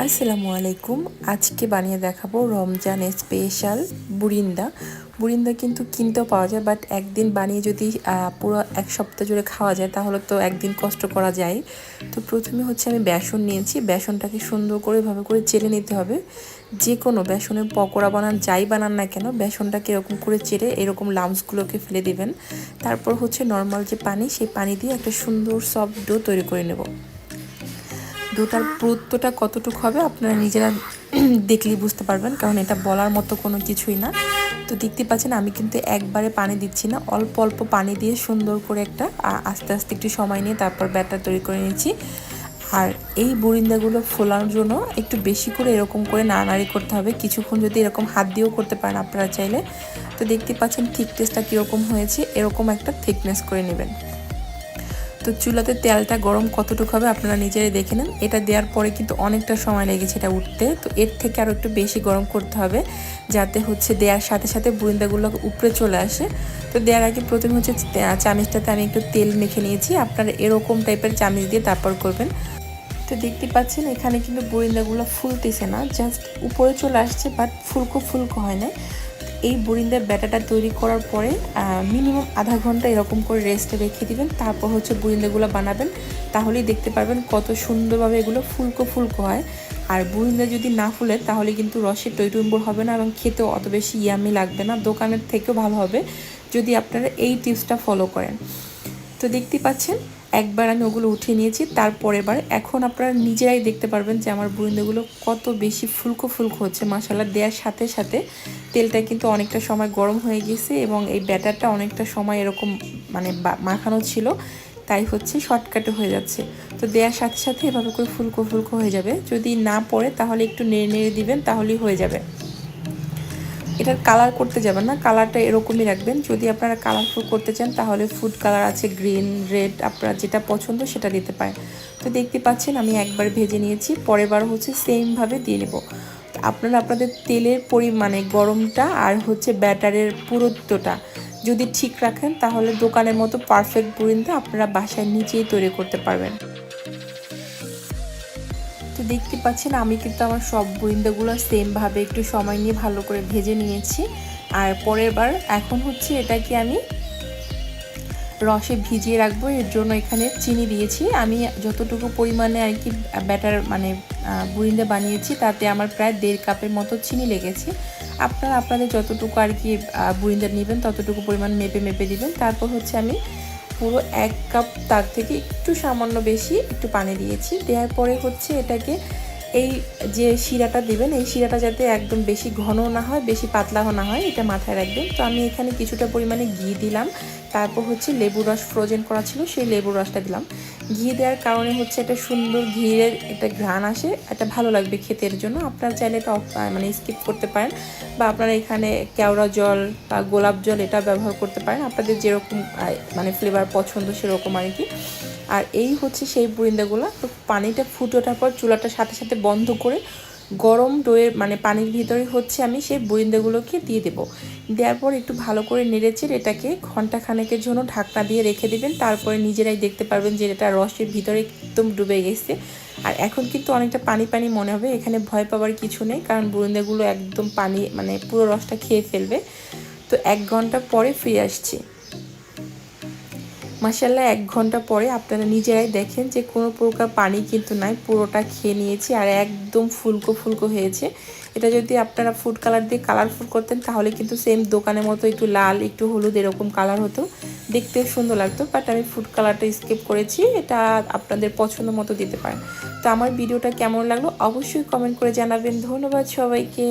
আসসালামু আলাইকুম। আজকে বানিয়ে দেখাবো রমজান স্পেশাল বুরিন্দা। বুরিন্দা কিন্তু কিনতেও পাওয়া যায়, বাট একদিন বানিয়ে যদি পুরো এক সপ্তাহ জুড়ে খাওয়া যায় তাহলে তো একদিন কষ্ট করা যায়। তো প্রথমে হচ্ছে আমি বেসন নিয়েছি। বেসনটাকে সুন্দর করে এভাবে করে চেড়ে নিতে হবে। যে কোনো বেসনের পকোড়া বানান, যাই বানান না কেন, বেসনটাকে এরকম করে চেড়ে এরকম লাম্পসগুলোকে ফেলে দিবেন। তারপর হচ্ছে নর্মাল যে পানি, সেই পানি দিয়ে একটা সুন্দর সফট ডো তৈরি করে নেব। ডোটার পুরুত্বটা কতটুকু হবে আপনারা নিজেরা দেখলেই বুঝতে পারবেন, কারণ এটা বলার মতো কোনো কিছুই না। তো দেখতে পাচ্ছেন আমি কিন্তু একবারে পানি দিচ্ছি না, অল্প অল্প পানি দিয়ে সুন্দর করে একটা আস্তে আস্তে একটু সময় নিয়ে তারপর ব্যাটার তৈরি করে নিচ্ছি। আর এই বুরিন্দাগুলো ফোলানোর জন্য একটু বেশি করে এরকম করে নাড়ানাড়ি করতে হবে। কিছুক্ষণ যদি এরকম হাত দিয়েও করতে পারেন আপনারা চাইলে। তো দেখতে পাচ্ছেন থিকনেসটা কীরকম হয়েছে, এরকম একটা থিকনেস করে নেবেন। তো চুলাতে তেলটা গরম কতটুকু হবে আপনারা নিজেরাই দেখে নেন। এটা দেওয়ার পরে কিন্তু অনেকটা সময় লেগেছে এটা উঠতে, তো এর থেকে আরও একটু বেশি গরম করতে হবে যাতে হচ্ছে দেওয়ার সাথে সাথে বুরিন্দাগুলো উপরে চলে আসে। তো দেওয়ার আগে প্রথমে হচ্ছে চামিচটাতে আমি একটু তেল মেখে নিয়েছি। আপনারা এরকম টাইপের চামিচ দিয়ে তারপর করবেন। তো দেখতে পাচ্ছেন এখানে কিন্তু বুরিন্দাগুলো ফুলতেছে না, জাস্ট উপরে চলে আসছে, বাট ফুলকো ফুলকো হয় না। এই বুরিন্দার ব্যাটাটা তৈরি করার পরে মিনিমাম আধা ঘন্টা এরকম করে রেস্টে রেখে দিবেন। তারপর হচ্ছে বুরিন্দাগুলো বানাবেন, তাহলেই দেখতে পারবেন কত সুন্দরভাবে এগুলো ফুলকো ফুলকো হয়। আর বুরিন্দা যদি না ফুলে তাহলে কিন্তু রসে টইটুম্বুর হবে না এবং খেতেও অত বেশি ইয়ামি লাগবে না, দোকানের থেকেও ভালো হবে যদি আপনারা এই টিপসটা ফলো করেন। তো দেখতে পাচ্ছেন একবার আমি ওগুলো উঠিয়ে নিয়েছি, তারপরের বার এখন আপনারা নিজেরাই দেখতে পারবেন যে আমার বুরিন্দাগুলো কত বেশি ফুলকো ফুলকো হচ্ছে। মাশাআল্লাহ, দেওয়ার সাথে সাথে তেলটা কিন্তু অনেকটা সময় গরম হয়ে গেছে এবং এই ব্যাটারটা অনেকটা সময় এরকম মানে মাখানো ছিল, তাই হচ্ছে শর্টকাটে হয়ে যাচ্ছে। তো দেওয়ার সাথে সাথে এভাবে করে ফুলকো ফুলকো হয়ে যাবে। যদি না পড়ে তাহলে একটু নেড়ে নেড়ে দিবেন, তাহলেই হয়ে যাবে। এটার কালার করতে যাবেন না, কালারটা এরকমই রাখবেন। যদি আপনারা কালারফুল করতে চান তাহলে ফুড কালার আছে, গ্রিন, রেড, আপনারা যেটা পছন্দ সেটা দিতে পারেন। তো দেখতে পাচ্ছেন আমি একবার ভেজে নিয়েছি, পরের বার হচ্ছে সেমভাবে দিয়ে নেব। আপনারা আপনাদের তেলের পরিমাণে গরমটা আর হচ্ছে ব্যাটারের পুরুত্বটা যদি ঠিক রাখেন তাহলে দোকানের মতো পারফেক্ট বুরিন্দা আপনারা বাসায় নিজেই তৈরি করতে পারবেন। তো দেখতে পাচ্ছেন আমি কিন্তু আমার সব বুরিন্দাগুলো সেমভাবে একটু সময় নিয়ে ভালো করে ভেজে নিয়েছি। আর পরের বার এখন হচ্ছে এটাকে আমি রসে ভিজিয়ে রাখবো, এর জন্য এখানে চিনি দিয়েছি। আমি যতটুকু পরিমাণে আর কি ব্যাটার মানে বুরিন্দা বানিয়েছি তাতে আমার প্রায় 1.5 কাপের মতো চিনি লেগেছে। আপনারা আপনাদের যতটুকু আর কি বুরিন্দা নেবেন ততটুকু পরিমাণ মেপে মেপে দিবেন। তারপর হচ্ছে আমি পুরো 1 কাপ, তার থেকে একটু সামান্য বেশি একটু পানি দিয়েছি। দেওয়ার পরে হচ্ছে এটাকে এই যে শিরাটা দিবেন, এই শিরাটা যাতে একদম বেশি ঘন না হয়, বেশি পাতলাও না হয়, এটা মাথায় রাখবেন। তো আমি এখানে কিছুটা পরিমাণে ঘি দিলাম। তারপর হচ্ছে লেবুর রস ফ্রোজেন করা ছিল, সেই লেবুর রসটা দিলাম। ঘি দেওয়ার কারণে হচ্ছে একটা সুন্দর ঘিয়ের একটা ঘ্রাণ আসে, এটা ভালো লাগবে খেতের জন্য। আপনারা চাইলে এটা মানে স্কিপ করতে পারেন, বা আপনারা এখানে কেওড়া জল বা গোলাপ জল এটা ব্যবহার করতে পারেন, আপনাদের যেরকম মানে ফ্লেভার পছন্দ সেরকম আর কি। আর এই হচ্ছে সেই বুরিন্দাগুলো। তো পানিটা ফুটে ওঠার পর চুলাটার সাথে সাথে বন্ধ করে গরম ডোয়ের মানে পানির ভিতরে হচ্ছে আমি সেই বুরিন্দাগুলোকে দিয়ে দেবো। দেওয়ার পর একটু ভালো করে নেড়েচেড়ে এটাকে ঘন্টা খানেকের জন্য ঢাকনা দিয়ে রেখে দেবেন। তারপরে নিজেরাই দেখতে পারবেন যে এটা রসের ভিতরে একদম ডুবে গেছে। আর এখন কিন্তু অনেকটা পানি পানি মনে হবে, এখানে ভয় পাওয়ার কিছু নেই, কারণ বুরিন্দাগুলো একদম পানি মানে পুরো রসটা খেয়ে ফেলবে। তো 1 ঘন্টা পরে ফিরে আসছি। মাশাআল্লাহ, 1 ঘন্টা পরে আপনারা নিজেরাই দেখেন যে কোনো প্রকার পানি কিন্তু নাই, পুরোটা খেয়ে নিয়েছি আর একদম ফুলকো ফুলকো হয়েছে। এটা যদি আপনারা ফুড কালার দিয়ে কালারফুল করতেন তাহলে কিন্তু সেম দোকানের মতো একটু লাল একটু হলুদ এরকম কালার হতো, দেখতে সুন্দর লাগতো। বাট আমি ফুড কালারটা স্কিপ করেছি, এটা আপনাদের পছন্দ মতো দিতে পারেন। তো আমার ভিডিওটা কেমন লাগলো অবশ্যই কমেন্ট করে জানাবেন। ধন্যবাদ সবাইকে।